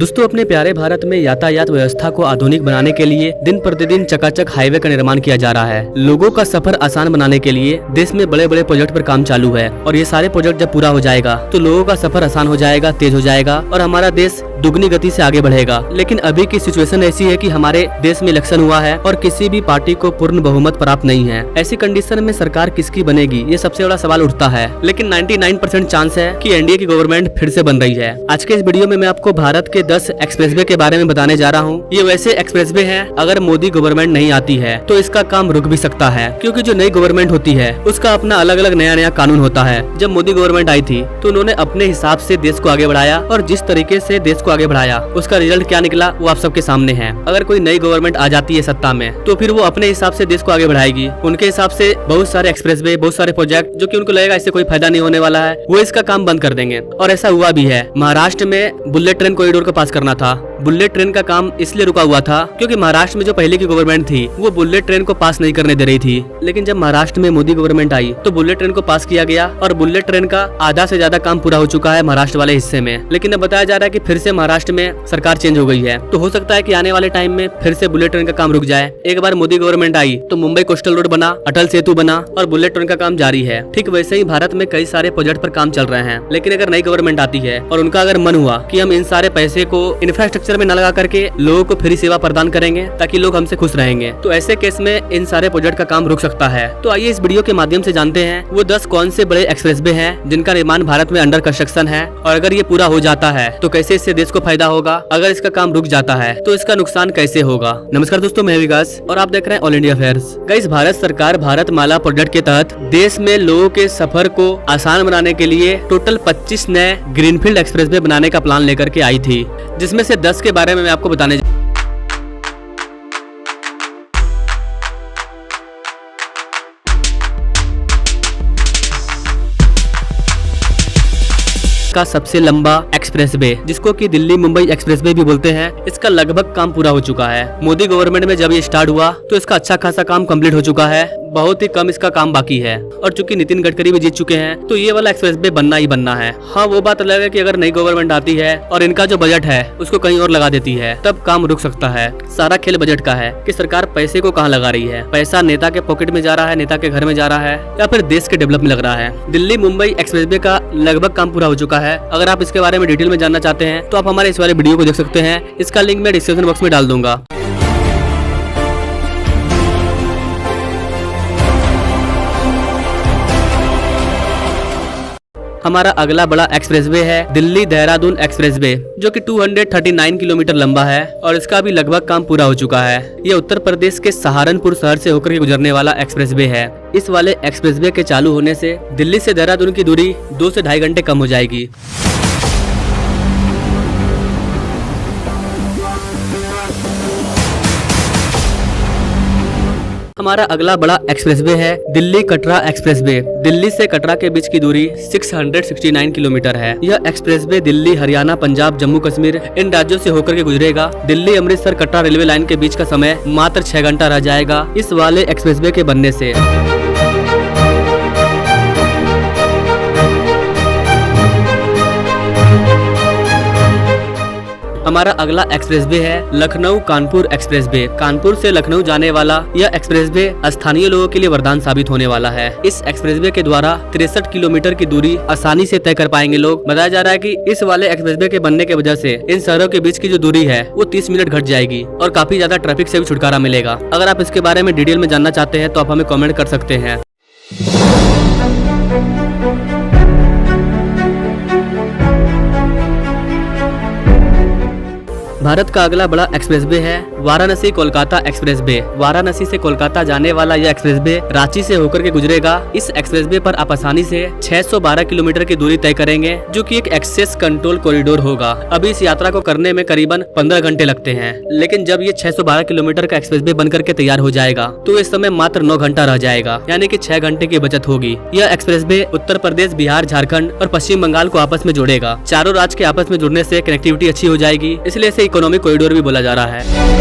दोस्तों, अपने प्यारे भारत में यातायात व्यवस्था को आधुनिक बनाने के लिए दिन प्रतिदिन चकाचक हाईवे का निर्माण किया जा रहा है। लोगों का सफर आसान बनाने के लिए देश में बड़े बड़े प्रोजेक्ट पर काम चालू है और ये सारे प्रोजेक्ट जब पूरा हो जाएगा तो लोगों का सफर आसान हो जाएगा, तेज हो जाएगा और हमारा देश दुगनी गति से आगे बढ़ेगा। लेकिन अभी की सिचुएशन ऐसी है कि हमारे देश में इलेक्शन हुआ है और किसी भी पार्टी को पूर्ण बहुमत प्राप्त नहीं है। ऐसी कंडीशन में सरकार किसकी बनेगी, ये सबसे बड़ा सवाल उठता है। लेकिन 99% चांस है कि एनडीए की गवर्नमेंट फिर से बन रही है। आज के इस वीडियो में मैं आपको भारत के 10 एक्सप्रेसवे के बारे में बताने जा रहा हूँ। ये वैसे एक्सप्रेसवे हैं, अगर मोदी गवर्नमेंट नहीं आती है तो इसका काम रुक भी सकता है, क्योंकि जो नई गवर्नमेंट होती है उसका अपना अलग अलग नया कानून होता है। जब मोदी गवर्नमेंट आई थी तो उन्होंने अपने हिसाब से देश को आगे बढ़ाया और जिस तरीके से देश को आगे बढ़ाया उसका रिजल्ट क्या निकला वो आप सबके सामने है। अगर कोई नई गवर्नमेंट आ जाती है सत्ता में तो फिर वो अपने हिसाब से देश को आगे बढ़ाएगी। उनके हिसाब से बहुत सारे एक्सप्रेसवे, बहुत सारे प्रोजेक्ट जो कि उनको लगेगा इससे कोई फायदा नहीं होने वाला है, वो इसका काम बंद कर देंगे। और ऐसा हुआ भी है। महाराष्ट्र में बुलेट ट्रेन कॉरिडोर को पास करना था। बुलेट ट्रेन का काम इसलिए रुका हुआ था क्योंकि महाराष्ट्र में जो पहले की गवर्नमेंट थी वो बुलेट ट्रेन को पास नहीं करने दे रही थी। लेकिन जब महाराष्ट्र में मोदी गवर्नमेंट आई तो बुलेट ट्रेन को पास किया गया और बुलेट ट्रेन का आधा से ज्यादा काम पूरा हो चुका है महाराष्ट्र वाले हिस्से में। लेकिन अब बताया जा रहा है कि फिर से महाराष्ट्र में सरकार चेंज हो गई है, तो हो सकता है कि आने वाले टाइम में फिर से बुलेट ट्रेन का काम रुक जाए। एक बार मोदी गवर्नमेंट आई तो मुंबई कोस्टल रोड बना, अटल सेतु बना और बुलेट ट्रेन का काम जारी है। ठीक वैसे ही भारत में कई सारे प्रोजेक्ट पर काम चल रहे हैं। लेकिन अगर नई गवर्नमेंट आती है और उनका अगर मन हुआ कि हम इन सारे पैसे को इंफ्रास्ट्रक्चर में न लगा करके लोगों को फ्री सेवा प्रदान करेंगे ताकि लोग हमसे खुश रहेंगे, तो ऐसे केस में इन सारे प्रोजेक्ट का काम रुक सकता है। तो आइए इस वीडियो के माध्यम से जानते हैं वो 10 कौन से बड़े एक्सप्रेसवे हैं जिनका निर्माण भारत में अंडर कंस्ट्रक्शन है, और अगर ये पूरा हो जाता है तो कैसे इससे देश को फायदा होगा, अगर इसका काम रुक जाता है तो इसका नुकसान कैसे होगा। नमस्कार दोस्तों, मैं विकास और आप देख रहे हैं all India affairs. Guys, Bharat सरकार भारतमाला प्रोजेक्ट के तहत देश में लोगों के सफर को आसान बनाने के लिए टोटल 25 नए ग्रीनफील्ड एक्सप्रेसवे बनाने का प्लान लेकर के आई थी, जिसमें से 10 के बारे में मैं आपको बताने का सबसे लंबा एक्सप्रेसवे, जिसको कि दिल्ली मुंबई एक्सप्रेसवे भी बोलते हैं, इसका लगभग काम पूरा हो चुका है। मोदी गवर्नमेंट में जब ये स्टार्ट हुआ तो इसका अच्छा खासा काम कंप्लीट हो चुका है, बहुत ही कम इसका काम बाकी है। और चूंकि नितिन गडकरी भी जीत चुके हैं तो ये वाला एक्सप्रेसवे बनना ही बनना है। हाँ, वो बात अलग है कि अगर नई गवर्नमेंट आती है और इनका जो बजट है उसको कहीं और लगा देती है तब काम रुक सकता है। सारा खेल बजट का है कि सरकार पैसे को कहाँ लगा रही है। पैसा नेता के पॉकेट में जा रहा है, नेता के घर में जा रहा है, या फिर देश के डेवलप में लग रहा है। दिल्ली मुंबई एक्सप्रेसवे का लगभग काम पूरा हो चुका है। अगर आप इसके बारे में डिटेल में जानना चाहते हैं तो आप हमारे इस वाले वीडियो को देख सकते हैं। इसका लिंक मैं डिस्क्रिप्शन बॉक्स में डाल दूंगा। हमारा अगला बड़ा एक्सप्रेसवे है दिल्ली देहरादून एक्सप्रेसवे, जो कि 239 किलोमीटर लंबा है और इसका भी लगभग काम पूरा हो चुका है। यह उत्तर प्रदेश के सहारनपुर शहर से होकर के गुजरने वाला एक्सप्रेसवे है। इस वाले एक्सप्रेसवे के चालू होने से दिल्ली से देहरादून की दूरी 2 से 2.5 घंटे कम हो जाएगी। हमारा अगला बड़ा एक्सप्रेसवे है दिल्ली कटरा एक्सप्रेसवे। दिल्ली से कटरा के बीच की दूरी 669 किलोमीटर है। यह एक्सप्रेसवे दिल्ली, हरियाणा, पंजाब, जम्मू कश्मीर इन राज्यों से होकर के गुजरेगा। दिल्ली अमृतसर कटरा रेलवे लाइन के बीच का समय मात्र 6 घंटा रह जाएगा इस वाले एक्सप्रेसवे के बनने से। हमारा अगला एक्सप्रेसवे है लखनऊ कानपुर एक्सप्रेसवे। कानपुर से लखनऊ जाने वाला यह एक्सप्रेसवे स्थानीय लोगों के लिए वरदान साबित होने वाला है। इस एक्सप्रेसवे के द्वारा 63 किलोमीटर की दूरी आसानी से तय कर पाएंगे लोग। बताया जा रहा है कि इस वाले एक्सप्रेसवे के बनने की वजह से इन शहरों के बीच की जो दूरी है वो 30 मिनट घट जाएगी और काफी ज्यादा ट्रैफिक से भी छुटकारा मिलेगा। अगर आप इसके बारे में डिटेल में जानना चाहते हैं तो आप हमें कॉमेंट कर सकते हैं। भारत का अगला बड़ा एक्सप्रेसवे है वाराणसी कोलकाता एक्सप्रेसवे। वाराणसी से कोलकाता जाने वाला यह एक्सप्रेसवे रांची से होकर के गुजरेगा। इस एक्सप्रेसवे पर आप आसानी से 612 किलोमीटर की दूरी तय करेंगे, जो कि एक एक्सेस कंट्रोल कॉरिडोर होगा। अभी इस यात्रा को करने में करीबन 15 घंटे लगते हैं, लेकिन जब ये 612 किलोमीटर का एक्सप्रेसवे बन करके तैयार हो जाएगा तो इस समय मात्र 9 घंटा रह जाएगा, यानी कि 6 घंटे की बचत होगी। यह एक्सप्रेसवे उत्तर प्रदेश, बिहार, झारखंड और पश्चिम बंगाल को आपस में जोड़ेगा। चारों राज्य के आपस में जुड़ने से कनेक्टिविटी अच्छी हो जाएगी, इसलिए इसे इकोनॉमिक कॉरिडोर भी बोला जा रहा है।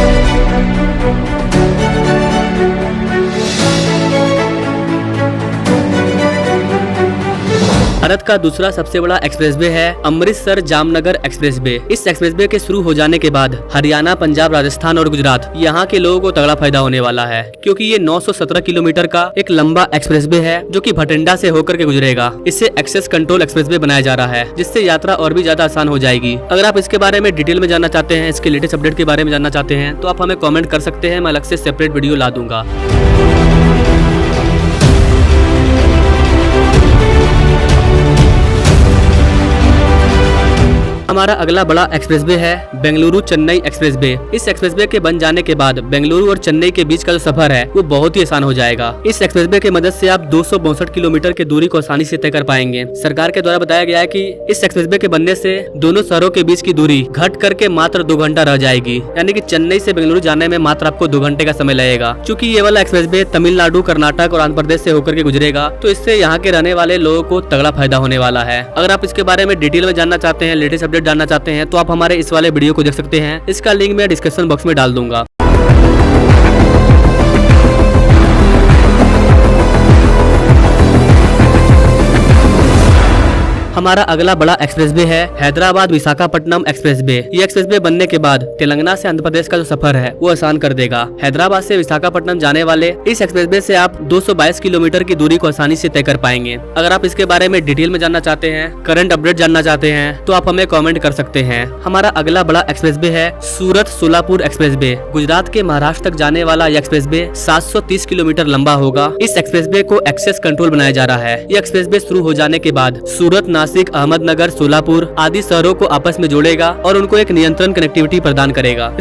भारत का दूसरा सबसे बड़ा एक्सप्रेसवे है अमृतसर जामनगर एक्सप्रेसवे। इस एक्सप्रेसवे के शुरू हो जाने के बाद हरियाणा, पंजाब, राजस्थान और गुजरात यहाँ के लोगों को तगड़ा फायदा होने वाला है, क्योंकि ये 917 किलोमीटर का एक लंबा एक्सप्रेसवे है जो कि भटिंडा से होकर के गुजरेगा। इसे एक्सेस कंट्रोल एक्सप्रेसवे बनाया जा रहा है, जिससे यात्रा और भी ज्यादा आसान हो जाएगी। अगर आप इसके बारे में डिटेल में जानना चाहते हैं, इसके लेटेस्ट अपडेट के बारे में जानना चाहते हैं, तो आप हमें कमेंट कर सकते हैं। मैं अलग से सेपरेट वीडियो ला दूंगा। हमारा अगला बड़ा एक्सप्रेसवे है बेंगलुरु चेन्नई एक्सप्रेसवे। इस एक्सप्रेसवे के बन जाने के बाद बेंगलुरु और चेन्नई के बीच का जो सफर है वो बहुत ही आसान हो जाएगा। इस एक्सप्रेसवे की मदद से आप 262 किलोमीटर की दूरी को आसानी से तय कर पाएंगे। सरकार के द्वारा बताया गया है कि इस एक्सप्रेसवे के बनने से दोनों शहरों के बीच की दूरी घट करके मात्र 2 घंटा रह जाएगी, यानी कि चेन्नई से बेंगलुरु जाने में मात्र आपको 2 घंटे का समय लगेगा। क्योंकि ये वाला एक्सप्रेसवे तमिलनाडु, कर्नाटक और आंध्र प्रदेश से होकर के गुजरेगा, तो इससे यहाँ के रहने वाले लोगों को तगड़ा फायदा होने वाला है। अगर आप इसके बारे में डिटेल में जानना चाहते हैं, लेटेस्ट अपडेट जानना चाहते हैं, तो आप हमारे इस वाले वीडियो को देख सकते हैं। इसका लिंक मैं डिस्क्रिप्शन बॉक्स में डाल दूंगा। हमारा अगला बड़ा एक्सप्रेसवे है हैदराबाद विशाखापट्टनम एक्सप्रेसवे। ये एक्सप्रेसवे बनने के बाद तेलंगाना से आंध्र प्रदेश का जो सफर है वो आसान कर देगा। हैदराबाद से विशाखापट्टनम जाने वाले इस एक्सप्रेसवे से आप 222 किलोमीटर की दूरी को आसानी से तय कर पाएंगे। अगर आप इसके बारे में डिटेल में जानना चाहते हैं, करंट अपडेट जानना चाहते हैं, तो आप हमें कमेंट कर सकते हैं। हमारा अगला बड़ा एक्सप्रेसवे है सूरत सोलापुर एक्सप्रेसवे। गुजरात के महाराष्ट्र तक जाने वाला यह एक्सप्रेसवे 730 किलोमीटर लंबा होगा। इस एक्सप्रेसवे को एक्सेस कंट्रोल बनाया जा रहा है। यह एक्सप्रेसवे शुरू हो जाने के बाद सूरत, नासिक, अहमदनगर, सोलापुर आदि शहरों को आपस में जोड़ेगा और उनको एक नियंत्रण कनेक्टिविटी प्रदान करेगा।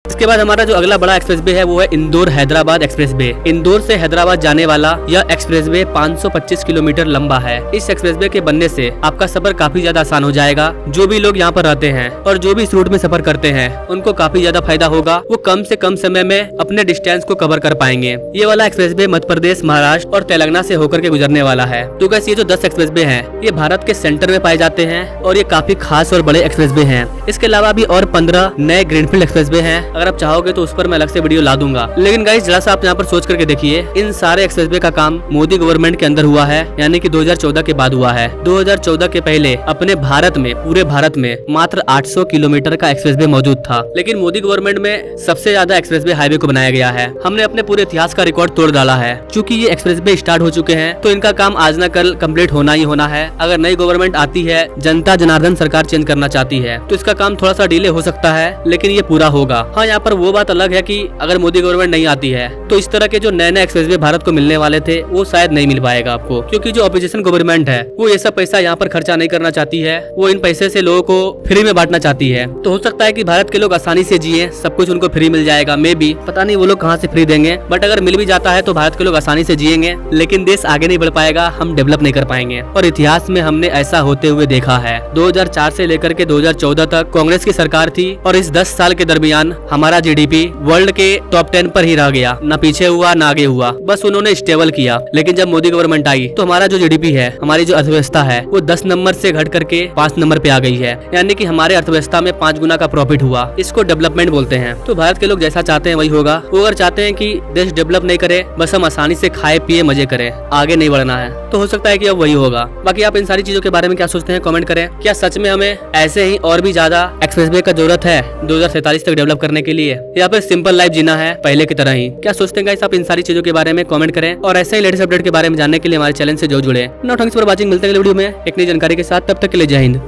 इसके बाद हमारा जो अगला बड़ा एक्सप्रेसवे है वो है इंदौर हैदराबाद एक्सप्रेसवे। इंदौर से हैदराबाद जाने वाला यह एक्सप्रेसवे 525 किलोमीटर लंबा है। इस एक्सप्रेसवे के बनने से आपका सफर काफी ज्यादा आसान हो जाएगा। जो भी लोग यहाँ पर रहते हैं और जो भी इस रूट में सफर करते हैं, उनको काफी ज्यादा फायदा होगा। वो कम से कम समय में अपने डिस्टेंस को कवर कर पाएंगे। ये वाला एक्सप्रेसवे मध्य प्रदेश, महाराष्ट्र और तेलंगाना से होकर के गुजरने वाला है। तो गाइस, ये जो 10 एक्सप्रेसवे हैं, ये भारत के सेंटर में पाए जाते हैं और ये काफी खास और बड़े एक्सप्रेसवे हैं। इसके अलावा भी और 15 नए ग्रीनफील्ड एक्सप्रेसवे हैं। अगर आप चाहोगे तो उस पर मैं अलग से वीडियो ला दूंगा। लेकिन गाइस, जरा सा आप यहाँ पर सोच करके देखिए, इन सारे एक्सप्रेसवे का काम मोदी गवर्नमेंट के अंदर हुआ है, यानी कि 2014 के बाद हुआ है। 2014 के पहले अपने भारत में, पूरे भारत में मात्र 800 किलोमीटर का एक्सप्रेसवे मौजूद था। लेकिन मोदी गवर्नमेंट में सबसे ज्यादा एक्सप्रेसवे हाईवे को बनाया गया है। हमने अपने पूरे इतिहास का रिकॉर्ड तोड़ डाला है। चूंकि ये एक्सप्रेसवे स्टार्ट हो चुके हैं, तो इनका काम आज न कल कंप्लीट होना ही होना है। अगर नई गवर्नमेंट आती है, जनता जनार्दन सरकार चेंज करना चाहती है, तो इसका काम थोड़ा सा डिले हो सकता है, लेकिन ये पूरा होगा। हाँ, यहाँ पर वो बात अलग है कि अगर मोदी गवर्नमेंट नहीं आती है, तो इस तरह के जो नए नए एक्सप्रेसवे भारत को मिलने वाले थे, वो शायद नहीं मिल पाएगा आपको। क्योंकि जो ऑपोजिशन गवर्नमेंट है, वो ये सब पैसा यहाँ पर खर्चा नहीं करना चाहती है। वो इन पैसे से लोगों को फ्री में बांटना चाहती है। तो हो सकता है कि भारत के लोग आसानी से जिए, सब कुछ उनको फ्री मिल जाएगा। मे बी, पता नहीं वो लोग कहाँ से फ्री देंगे, बट अगर मिल भी जाता है तो भारत के लोग आसानी से जिएंगे, लेकिन देश आगे नहीं बढ़ पाएगा, हम डेवलप नहीं कर पाएंगे। और इतिहास में हमने ऐसा होते हुए देखा है। 2004 से लेकर के 2014 तक कांग्रेस की सरकार थी और इस 10 साल के दरमियान हमारा जीडीपी वर्ल्ड के टॉप 10 पर ही रह गया। ना पीछे हुआ ना आगे हुआ, बस उन्होंने स्टेबल किया। लेकिन जब मोदी गवर्नमेंट आई, तो हमारा जो जीडीपी है, हमारी जो अर्थव्यवस्था है, वो 10 नंबर से घट करके 5 नंबर पे आ गई है। यानी कि हमारे अर्थव्यवस्था में 5 गुना का प्रॉफिट हुआ। इसको डेवलपमेंट बोलते हैं। तो भारत के लोग जैसा चाहते हैं वही होगा। वो अगर चाहते हैं कि देश डेवलप नहीं करे, बस हम आसानी से खाए पिए मजे करें, आगे नहीं बढ़ना है, तो हो सकता है कि अब वही होगा। बाकी आप इन सारी चीजों के बारे में क्या सोचते हैं, कमेंट करें। क्या सच में हमें ऐसे ही और भी ज्यादा एक्सप्रेसवे का जरूरत है 2047 तक डेवलप करने के लिए, या फिर सिंपल लाइफ जीना है पहले की तरह ही? क्या सोचते हैं गाइस आप इन सारी चीजों के बारे में कमेंट करें। और ऐसे ही लेटेस्ट अपडेट के बारे में जानने के लिए हमारे चैनल से जो जुड़े। Now thanks for watching. मिलते हैं अगले वीडियो में एक नई जानकारी के साथ। तब तक के लिए जय हिंद।